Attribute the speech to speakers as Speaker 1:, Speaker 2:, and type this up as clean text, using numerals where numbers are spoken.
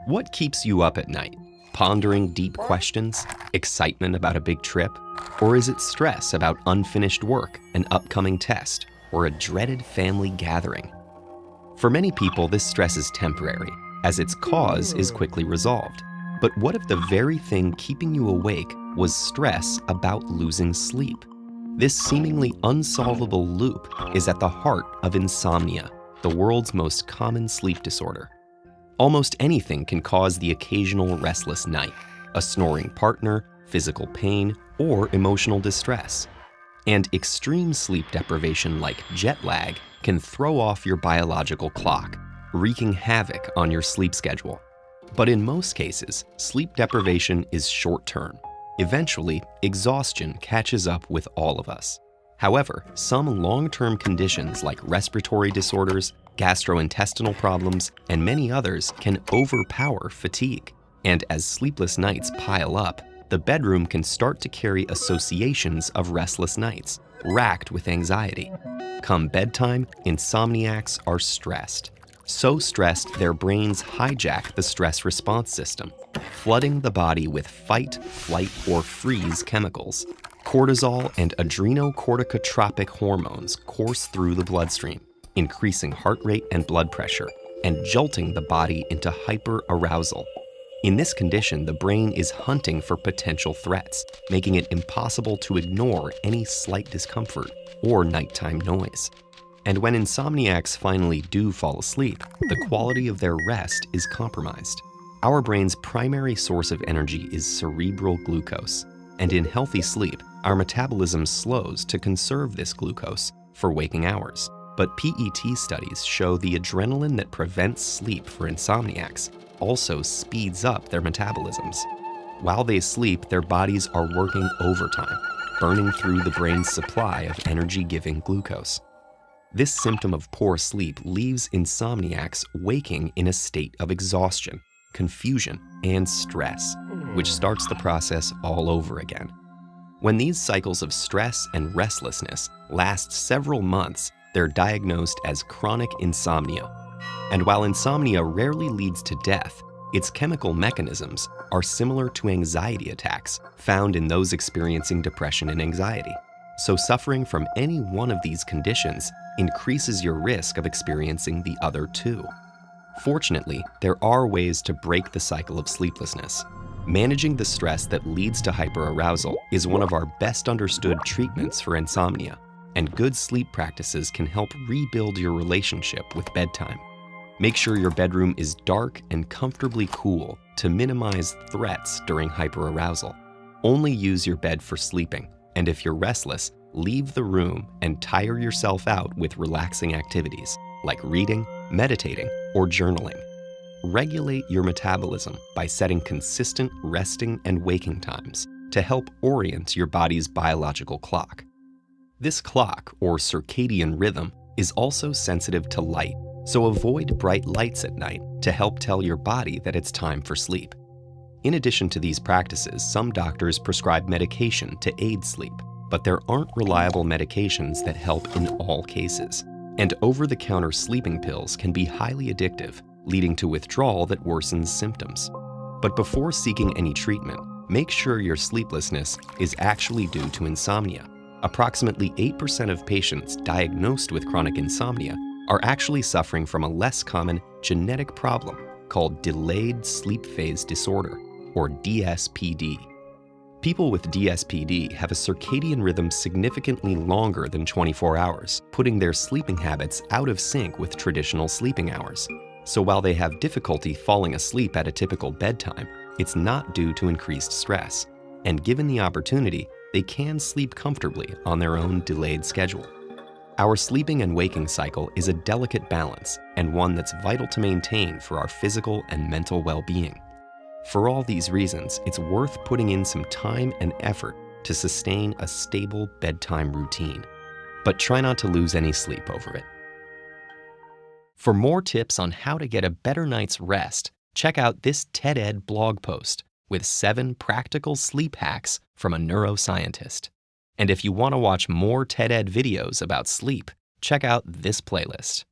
Speaker 1: What keeps you up at night? Pondering deep questions? Excitement about a big trip? Or is it stress about unfinished work, an upcoming test, or a dreaded family gathering? For many people, this stress is temporary, as its cause is quickly resolved. But what if the very thing keeping you awake was stress about losing sleep? This seemingly unsolvable loop is at the heart of insomnia, the world's most common sleep disorder. Almost anything can cause the occasional restless night, a snoring partner, physical pain, or emotional distress. And extreme sleep deprivation like jet lag can throw off your biological clock, wreaking havoc on your sleep schedule. But in most cases, sleep deprivation is short-term. Eventually, exhaustion catches up with all of us. However, some long-term conditions like respiratory disorders, gastrointestinal problems, and many others can overpower fatigue. And as sleepless nights pile up, the bedroom can start to carry associations of restless nights, racked with anxiety. Come bedtime, insomniacs are stressed. So stressed, their brains hijack the stress response system, flooding the body with fight, flight, or freeze chemicals. Cortisol and adrenocorticotropic hormones course through the bloodstream, increasing heart rate and blood pressure, and jolting the body into hyperarousal. In this condition, the brain is hunting for potential threats, making it impossible to ignore any slight discomfort or nighttime noise. And when insomniacs finally do fall asleep, the quality of their rest is compromised. Our brain's primary source of energy is cerebral glucose, and in healthy sleep, our metabolism slows to conserve this glucose for waking hours. But PET studies show the adrenaline that prevents sleep for insomniacs also speeds up their metabolisms. While they sleep, their bodies are working overtime, burning through the brain's supply of energy-giving glucose. This symptom of poor sleep leaves insomniacs waking in a state of exhaustion, confusion, and stress, which starts the process all over again. When these cycles of stress and restlessness last several months, they're diagnosed as chronic insomnia. And while insomnia rarely leads to death, its chemical mechanisms are similar to anxiety attacks found in those experiencing depression and anxiety. So suffering from any one of these conditions increases your risk of experiencing the other two. Fortunately, there are ways to break the cycle of sleeplessness. Managing the stress that leads to hyperarousal is one of our best understood treatments for insomnia, and good sleep practices can help rebuild your relationship with bedtime. Make sure your bedroom is dark and comfortably cool to minimize threats during hyperarousal. Only use your bed for sleeping, and if you're restless, leave the room and tire yourself out with relaxing activities like reading, meditating, or journaling. Regulate your metabolism by setting consistent resting and waking times to help orient your body's biological clock. This clock, or circadian rhythm, is also sensitive to light, so avoid bright lights at night to help tell your body that it's time for sleep. In addition to these practices, some doctors prescribe medication to aid sleep, but there aren't reliable medications that help in all cases. And over-the-counter sleeping pills can be highly addictive, leading to withdrawal that worsens symptoms. But before seeking any treatment, make sure your sleeplessness is actually due to insomnia. Approximately 8% of patients diagnosed with chronic insomnia are actually suffering from a less common genetic problem called delayed sleep phase disorder, or DSPD. People with DSPD have a circadian rhythm significantly longer than 24 hours, putting their sleeping habits out of sync with traditional sleeping hours. So while they have difficulty falling asleep at a typical bedtime, it's not due to increased stress. And given the opportunity, they can sleep comfortably on their own delayed schedule. Our sleeping and waking cycle is a delicate balance and one that's vital to maintain for our physical and mental well-being. For all these reasons, it's worth putting in some time and effort to sustain a stable bedtime routine. But try not to lose any sleep over it. For more tips on how to get a better night's rest, check out this TED-Ed blog post with 7 practical sleep hacks from a neuroscientist. And if you want to watch more TED-Ed videos about sleep, check out this playlist.